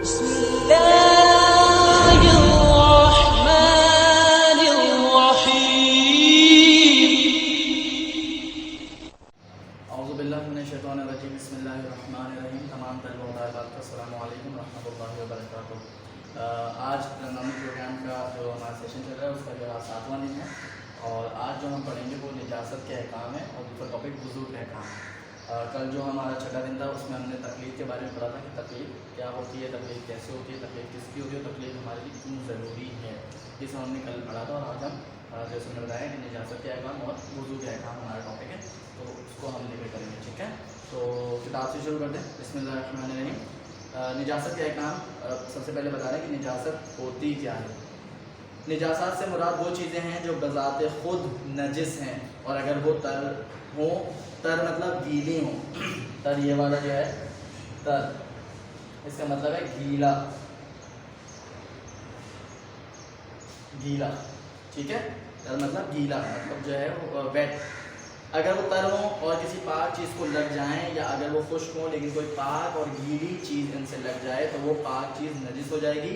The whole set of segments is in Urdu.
بسم الله الرحمن الرحیم۔ اعوذ باللہ من الشیطان الرجیم، بسم اللہ الرحمن الرحیم۔ تمام طلباء و طالبات کو السلام علیکم ورحمۃ اللہ وبرکاتہ۔ آج رمضان پروگرام کا جو ہمارا سیشن چل رہا ہے اس کا جو 7واں دن ہے، اور آج جو ہم پڑھیں گے وہ نجاست کے احکام ہے اور دوسرا ٹاپک وضو کے احکام۔ کل جو ہمارا چھٹا دن تھا اس میں ہم نے تکلیف کے بارے میں پڑھا تھا کہ تکلیف کیا ہوتی ہے، تکلیف کیسے ہوتی ہے، تکلیف کس کی ہوتی ہے، تکلیف ہمارے لیے کیوں ضروری ہے، یہ سب ہم نے کل پڑھا تھا۔ اور آج ہم جیسے میں بتایا کہ نجاست کے احکام اور وضو کے احکام ہمارا ٹاپک ہے، تو اس کو ہم لے کے کریں گے، ٹھیک ہے۔ تو کتاب سے شروع کرتے ہیں، بسم اللہ الرحمن الرحیم۔ نجاست کے احکام سب سے پہلے بتا رہے ہیں کہ نجاست ہوتی کیا ہے۔ نجاست سے مراد وہ چیزیں ہیں جو بذات خود نجس ہیں، اور اگر وہ تر ہوں، تر مطلب گیلی ہوں، تر یہ والا جو ہے تر، اس کا مطلب ہے گیلا، گیلا، ٹھیک ہے۔ تر مطلب گیلا، مطلب جو ہے ویٹ۔ اگر وہ تر ہوں اور کسی پاک چیز کو لگ جائیں، یا اگر وہ خشک ہوں لیکن کوئی پاک اور گیلی چیز ان سے لگ جائے تو وہ پاک چیز نجس ہو جائے گی۔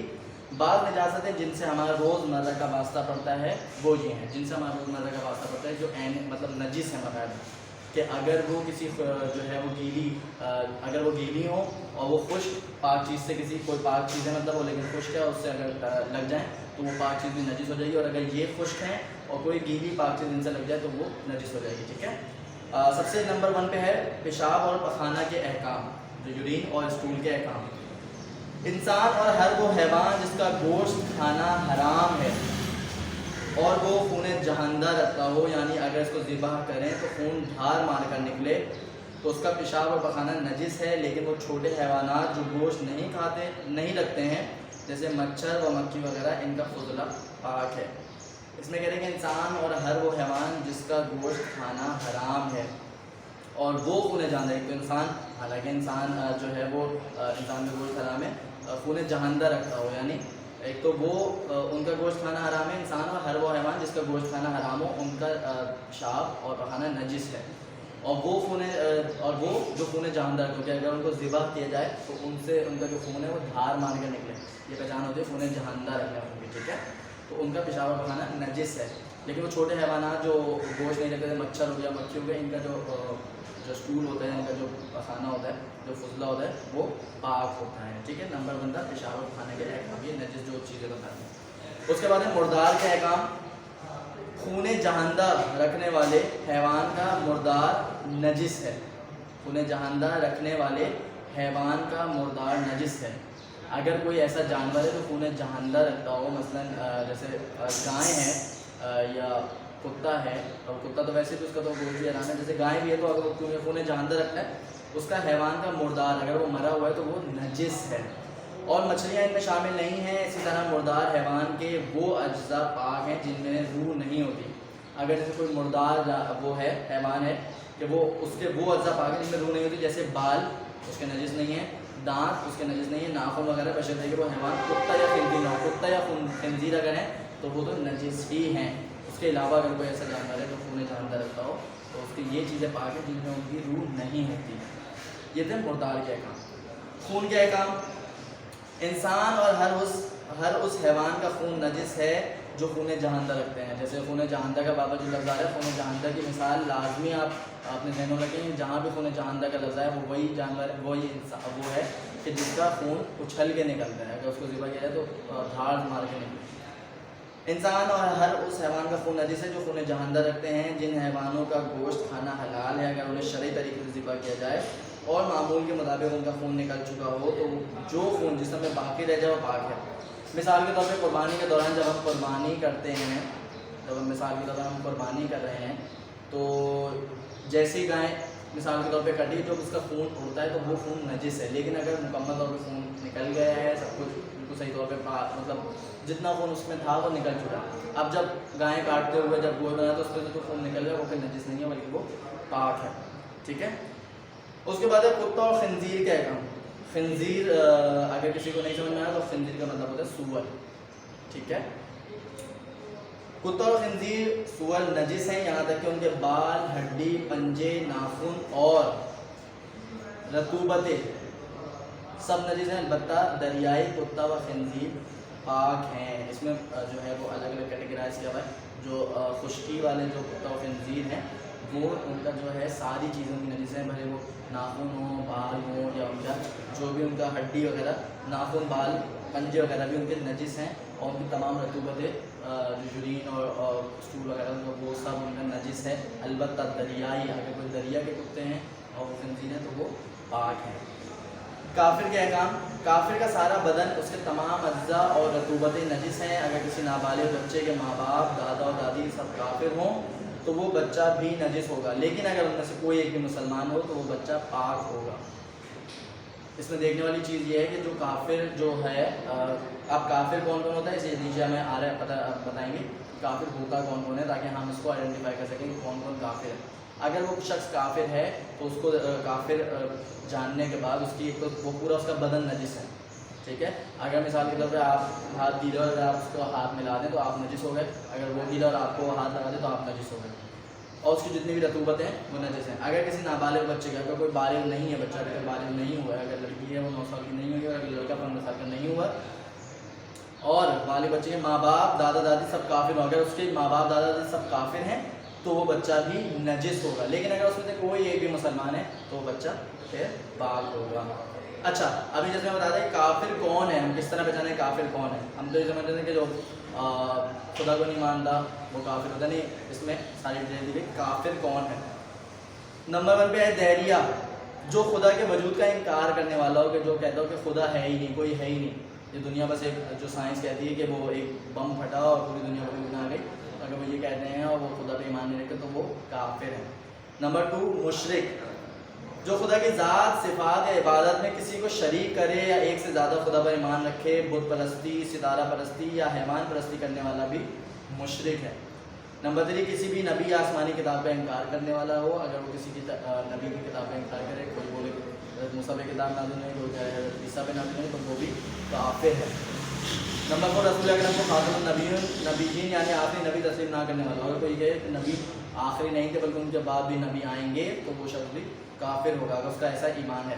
بعض نجاستیں جن سے ہمارا روزمرہ کا واسطہ پڑتا ہے وہ یہ ہیں، جن سے ہمارا روزمرہ کا واسطہ پڑتا ہے جو مطلب نجس ہے باقاعدہ، کہ اگر وہ کسی جو ہے وہ گیلی، اگر وہ گیلی ہوں اور وہ خشک پاک چیز سے، کسی کوئی پاک چیز ہے مطلب وہ لیکن خشک ہے، اس سے اگر لگ جائیں تو وہ پاک چیز بھی نجس ہو جائے گی، اور اگر یہ خشک ہیں اور کوئی گیلی پاک چیز ان سے لگ جائے تو وہ نجس ہو جائے گی، ٹھیک ہے۔ سب سے نمبر 1 پہ ہے پیشاب اور پخانہ کے احکام، جو یورین اور اسٹول کے احکام۔ انسان اور ہر وہ حیوان جس کا گوشت کھانا حرام ہے اور وہ خون جہندہ رکھتا ہو، یعنی اگر اس کو ذبح کریں تو خون دھار مار کر نکلے تو اس کا پیشاب اور پخانہ نجس ہے، لیکن وہ چھوٹے حیوانات جو گوشت نہیں رکھتے ہیں جیسے مچھر و مکھی وغیرہ، ان کا فضلہ پاک ہے۔ اس میں کہہ رہے ہیں کہ انسان اور ہر وہ حیوان جس کا گوشت کھانا حرام ہے اور وہ خون جہندہ، ایک تو انسان، حالانکہ انسان جو ہے وہ انسان کا گوشت حرام ہے، خون جہندہ رکھتا ہو، یعنی ایک تو وہ ان کا گوشت کھانا حرام ہے، انسان اور ہر وہ حیوان جس کا گوشت کھانا حرام ہو ان کا پیشاب اور پخانہ نجس ہے، اور وہ جو خون جہندہ رکھو کہ اگر ان کو ذبح کیا جائے تو ان سے ان کا جو خون ہے وہ دھار مار کے نکلے، یہ پہچان ہوتی ہے خون جہندہ رکھنے والوں کی، ٹھیک ہے۔ تو ان کا پیشاب اور پخانہ نجس ہے، لیکن وہ چھوٹے حیوانات جو گوشت نہیں رکھتے، مچھر ہو گیا، مکھی ہو گیا، ان کا جو اسٹول ہوتا ہے، ان کا جو پخانہ ہوتا ہے، جو فضلہ ہوتا ہے وہ پاک ہوتا ہے، ٹھیک ہے۔ نمبر 1 پیشاب اور پخانے کے احکام، یہ نجس جو چیزیں بتائی ہیں۔ اس کے بعد ہے مردار کے احکام۔ خون جہندہ رکھنے والے حیوان کا مردار نجس ہے، خون جہندہ رکھنے والے حیوان کا مردار نجس ہے۔ اگر کوئی ایسا جانور ہے جو خون جہندہ رکھتا ہو، مثلا جیسے گائے ہے یا کتا ہے، اور کتا تو ویسے بھی اس کا تو گوشت بھی حرام ہے، جیسے گائے بھی ہے تو اگر خون جہندہ رکھنا ہے اس کا حیوان کا مردار اگر وہ مرا ہوا ہے تو وہ نجس ہے، اور مچھلیاں ان میں شامل نہیں ہیں۔ اسی طرح مردار حیوان کے وہ اجزاء پاک ہیں جن میں روح نہیں ہوتی۔ اگر جیسے کوئی مردار وہ ہے حیوان ہے کہ وہ اس کے وہ اجزاء پاک ہیں جن میں روح نہیں ہوتی، جیسے بال اس کے نجس نہیں ہیں، دانت اس کے نجس نہیں ہیں، ناخن وغیرہ، بشرطے کہ وہ حیوان کتا یا خنزیر ہو، کتا یا خنزیر اگر ہیں تو وہ تو نجس ہی ہیں۔ اس کے علاوہ اگر کوئی ایسا جانور ہے جو خون جہندہ رکھتا ہو تو اس کی یہ چیزیں پاک ہیں جن میں ان کی روح نہیں ہوتی۔ یہ تھے مردار کے احکام۔ خون کے احکام۔ انسان اور ہر اس حیوان کا خون نجس ہے جو خون جہندہ رکھتے ہیں، جیسے خون جہندہ کا بابا جو لفظ آ رہا ہے، خون جہندہ کی مثال لازمی آپ اپنے ذہنوں میں رکھیں، جہاں بھی خون جہندہ کا لفظ ہے وہ وہی جانور، وہی انسان وہ ہے کہ جس کا خون اچھل کے نکلتا ہے، اگر اس کو ذبح کیا جائے تو دھاڑ مار کے نکلتا ہے۔ انسان اور ہر اس حیوان کا خون نجس ہے جو خون جہندہ رکھتے ہیں۔ جن حیوانوں کا گوشت کھانا حلال ہے اگر انہیں شرعی طریقے سے ذبح کیا جائے اور معمول کے مطابق ان کا خون نکل چکا ہو تو جو خون جسم میں باقی رہ جائے وہ پاک ہے۔ مثال کے طور پہ قربانی کے دوران جب ہم قربانی کرتے ہیں، مثال کے طور پر ہم قربانی کر رہے ہیں تو جیسی گائے مثال کے طور پہ کٹی جب اس کا خون اڑتا ہے تو وہ خون نجس ہے، لیکن اگر مکمل طور پہ خون نکل گیا ہے، سب کچھ بالکل صحیح طور پہ مطلب جتنا خون اس میں تھا وہ نکل چکا، اب جب گائے کاٹتے ہوئے جب گوشت بنا تو اس پہ جو خون نکل گیا وہ پھر نجس نہیں ہے بلکہ وہ پاک ہے، ٹھیک ہے۔ اس کے بعد ہے کتا اور خنزیر کے احکام۔ خنزیر اگر کسی کو نہیں سمجھ میں آیا تو خنزیر کا مطلب ہوتا ہے سور، ٹھیک ہے۔ کتا اور خنزیر سور نجس ہیں یہاں تک کہ ان کے بال، ہڈی، پنجے، ناخن اور رطوبتیں سب نجس ہیں البتہ دریائی کتا و خنزیر پاک ہیں. اس میں جو ہے وہ الگ الگ کیٹیگرائز کیا ہوا ہے. جو خشکی والے جو کتا و خنزیر ہیں وہ ان کا جو ہے ساری چیزوں کی نجس ہیں, بھلے وہ ناخن ہوں, بال ہوں, یا ان کا جو بھی ان کا ہڈی وغیرہ, ناخن, بال, پنجے وغیرہ بھی ان کے نجس ہیں, اور ان کی تمام رطوبتیں جو یورین اور اسٹول وغیرہ وہ سب ان کا نجس ہے. البتہ دریائی, اگر کوئی دریا کے کتے ہیں اور وہ خنزیر ہیں تو وہ پاک ہیں. کافر کے احکام. کافر کا سارا بدن, اس کے تمام اجزاء اور رطوبتیں نجس ہیں. اگر کسی نابالغ بچے کے ماں باپ, دادا اور دادی سب کافر ہوں تو وہ بچہ بھی نجس ہوگا, لیکن اگر ان میں سے کوئی ایک بھی مسلمان ہو تو وہ بچہ پاک ہوگا. اس میں دیکھنے والی چیز یہ ہے کہ جو کافر جو ہے, اب کافر کون کون ہوتا ہے اسے نیچے ہمیں آ رہا ہے پتہ بتائیں گے کافر ہوتا کون کون ہے, تاکہ ہم اس کو آئیڈینٹیفائی کر سکیں کہ کون کون کافر ہے. اگر وہ شخص کافر ہے تو اس کو کافر جاننے کے بعد اس کی ایک تو وہ پورا اس کا بدن نجس ہے, ٹھیک ہے. اگر مثال کے طور پہ آپ ہاتھ گیلا اور اگر آپ اس کو ہاتھ ملا دیں تو آپ نجس ہو گئے, اگر وہ گیلا اور آپ کو ہاتھ لگا دیں تو آپ نجس ہو گئے, اور اس کی جتنی بھی رطوبت ہیں وہ نجس ہیں. اگر کسی نابالغ بچے کا, اگر کوئی بالغ نہیں ہے بچہ, اگر بالغ نہیں ہوا ہے, اگر لڑکی ہے وہ 9 سال کی نہیں ہوئی, اگر لڑکا 15 سال کا نہیں ہوا, اور بالغ بچے کے ماں باپ, دادا دادی سب کافر ہوں, اگر اس کے ماں باپ, دادا دادی سب کافر ہیں تو وہ بچہ بھی نجس ہوگا. لیکن اگر اس میں سے کوئی ایک بھی مسلمان ہے تو وہ بچہ پھر پاک ہوگا. اچھا, ابھی جیسے میں بتا دیں کافر کون ہے, ہم کس طرح پہچانے کافر کون ہے. ہم تو یہ سمجھتے ہیں کہ جو خدا کو نہیں مانتا وہ کافر ہوتا نہیں. اس میں ساری ڈیٹیل دی گئی کافر کون ہے. نمبر 1 پہ ہے دہریہ, جو خدا کے وجود کا انکار کرنے والا ہو, کہ جو کہتا ہو کہ خدا ہے ہی نہیں, کوئی ہے ہی نہیں, یہ دنیا بس ایک جو سائنس کہتی ہے کہ وہ ایک بم پھٹا اور پوری دنیا کو بنا گئی, اگر وہ یہ کہتے ہیں اور وہ خدا پہ ایمان نہیں رکھتے تو وہ کافر ہیں. نمبر 2 مشرک, جو خدا کی ذات, صفات یا عبادت میں کسی کو شریک کرے یا ایک سے زیادہ خدا پر ایمان رکھے, بت پرستی, ستارہ پرستی یا حیوان پرستی کرنے والا بھی مشرک ہے. نمبر 3 کسی بھی نبی یا آسمانی کتاب کا انکار کرنے والا ہو, اگر وہ کسی کی نبی کی کتاب کا انکار کرے, کوئی بولے حضرت موسیٰ پہ کتاب نازل نہیں, کوئی کہے حضرت عیسیٰ پہ نازل نہیں, تو وہ بھی کافر ہے. نمبر 4 رسول اکرم کو خاتم النبیین یعنی آخری نبی تسلیم نہ کرنے والا, اگر کوئی کہے کہ نبی آخری نہیں تھے بلکہ ان کے بعد بھی نبی آئیں گے تو وہ شخص بھی کافر ہوگا, اگر اس کا ایسا ایمان ہے.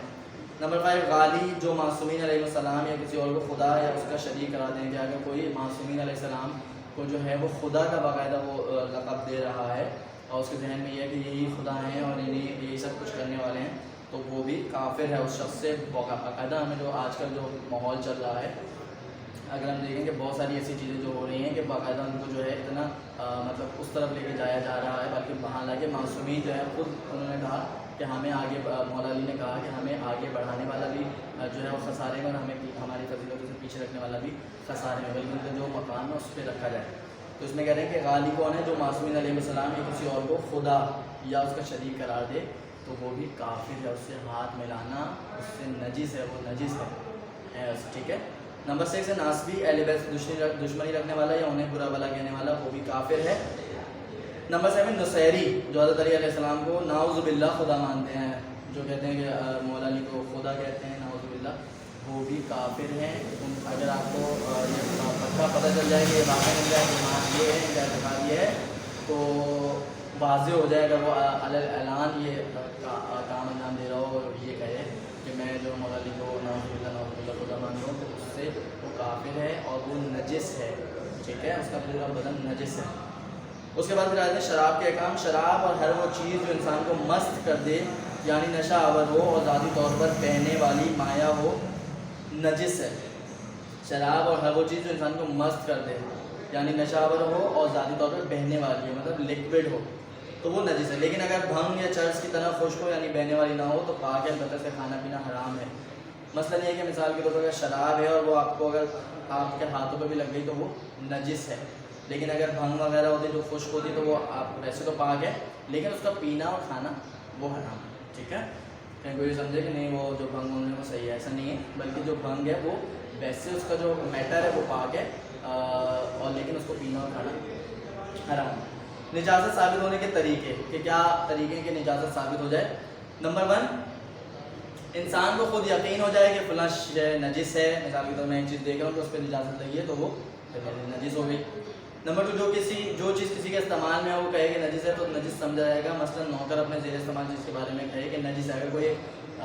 نمبر 5 غالی, جو معصومین علیہ السلام یا کسی اور کو خدا یا اس کا شریک کرا دیں گے. اگر کوئی معصومین علیہ السلام کو جو ہے وہ خدا کا باقاعدہ وہ لقب دے رہا ہے اور اس کے ذہن میں یہ ہے کہ یہی خدا ہیں اور انہیں یہی سب کچھ کرنے والے ہیں, تو وہ بھی کافر ہے. اس شخص سے باقاعدہ ہمیں جو آج کل جو ماحول چل رہا ہے, اگر ہم دیکھیں کہ بہت ساری ایسی چیزیں جو ہو رہی ہیں کہ باقاعدہ ان کو جو ہے اتنا مطلب اس طرف لے کے جایا جا رہا ہے, بلکہ حالانکہ معصومین جو ہے خود انہوں نے کہا کہ ہمیں آگے, مولا علی نے کہا کہ ہمیں آگے بڑھانے والا بھی جو ہے وہ خسارے میں, اور ہمیں ہماری فضیلتوں سے پیچھے رکھنے والا بھی خسارے میں, بلکہ ان کا جو مقام ہے اس پہ رکھا جائے. تو اس میں کہہ رہے ہیں کہ غالی کون ہے, جو معصومین علیہ السلام یا کسی اور کو خدا یا اس کا شریک قرار دے تو وہ بھی کافر ہے. اس سے ہاتھ ملانا اس سے نجس ہے, وہ نجس ہے, ٹھیک ہے. نمبر 6 ہے ناسبی, اہل بیت سے دشمنی رکھنے والا یا انہیں برا بھلا کہنے والا, وہ بھی کافر ہے. نمبر 7 نصیری, جو حضرت علی علیہ السلام کو نعوذ باللہ خدا مانتے ہیں, جو کہتے ہیں کہ مولا علی کو خدا کہتے ہیں, نعوذ باللہ, وہ بھی کافر ہیں. اگر آپ کو یہ پکا پتہ چل جائے کہ یہ واقعہ مل جائے کہ ہاں یہ ہے, ان کا اعتقاد یہ ہے, تو واضح ہو جائے اگر وہ اعلان یہ کام انجام دے رہا ہو اور یہ کہے کہ میں جو مولا علی کو نعوذ باللہ خدا مانتا ہوں, تو اس سے وہ کافر ہے اور وہ نجس ہے, ٹھیک ہے, اس کا پورا بدن نجس ہے. اس کے بعد پھر آتے ہیں شراب کے احکام. شراب اور ہر وہ چیز جو انسان کو مست کر دے یعنی نشہ آور ہو اور ذاتی طور پر بہنے والی مایا ہو, نجس ہے. شراب اور ہر وہ چیز جو انسان کو مست کر دے یعنی نشہ آور ہو اور ذاتی طور پر بہنے والی ہے, مطلب لیکوڈ ہو, تو وہ نجس ہے. لیکن اگر بھنگ یا چرس کی طرح خشک ہو یعنی بہنے والی نہ ہو تو پاک ہے, البتہ سے کھانا پینا حرام ہے. مثلاً یہ کہ مثال کے طور پر اگر شراب ہے اور وہ آپ کو اگر آپ کے ہاتھوں پہ بھی لگ گئی تو وہ نجس ہے. لیکن اگر بھنگ وغیرہ ہوتی جو خشک ہوتی تو وہ آپ ویسے تو پاک ہے, لیکن اس کا پینا اور کھانا وہ حرام ہے, ٹھیک ہے. کہیں کوئی سمجھے کہ نہیں وہ جو بھنگ ہونے وہ صحیح ہے, ایسا نہیں ہے, بلکہ جو بھنگ ہے وہ ویسے اس کا جو میٹر ہے وہ پاک ہے, اور لیکن اس کو پینا اور کھانا حرام ہے. نجاست ثابت ہونے کے طریقے, کہ کیا طریقے ہیں کہ نجاست ثابت ہو جائے. نمبر 1 انسان کو خود یقین ہو جائے کہ فلاں نجس ہے. مثال کے طور میں ایک چیز دیکھ رہا ہوں کہ اس پہ نجاست لگی ہے تو وہ نجس ہو گئی. نمبر 2 جو چیز کسی کے استعمال میں ہے وہ کہے کہ نجس ہے تو نجس سمجھا جائے گا. مثلا نوکر اپنے زیر استعمال چیز کے بارے میں کہے کہ نجس ہے. اگر کوئی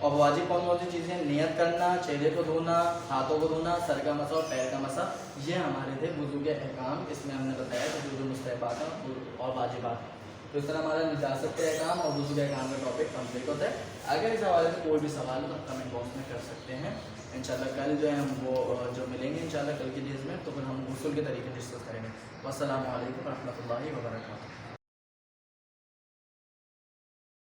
اور واجب کون سی چیزیں؟ نیت کرنا، چہرے کو دھونا، ہاتھوں کو دھونا، سر کا مسح اور پیر کا مسح، یہ ہمارے تھے وضو کے احکام. اس میں ہم نے بتایا کہ جو مستحبات ہیں اور واجبات ہیں. تو اس طرح ہمارا نجاست کے احکام اور وضو کے احکام کا ٹاپک کمپلیٹ ہوتا ہے. اگر اس حوالے سے کوئی بھی سوال ہو تو کمنٹ باکس میں کر سکتے ہیں. انشاءاللہ کل جو ہے ہم وہ جو ملیں گے انشاءاللہ کل کی ڈیز میں، تو پھر ہم غسل کے طریقے ڈسکس کریں گے. والسلام علیکم ورحمۃ اللہ وبرکاتہ.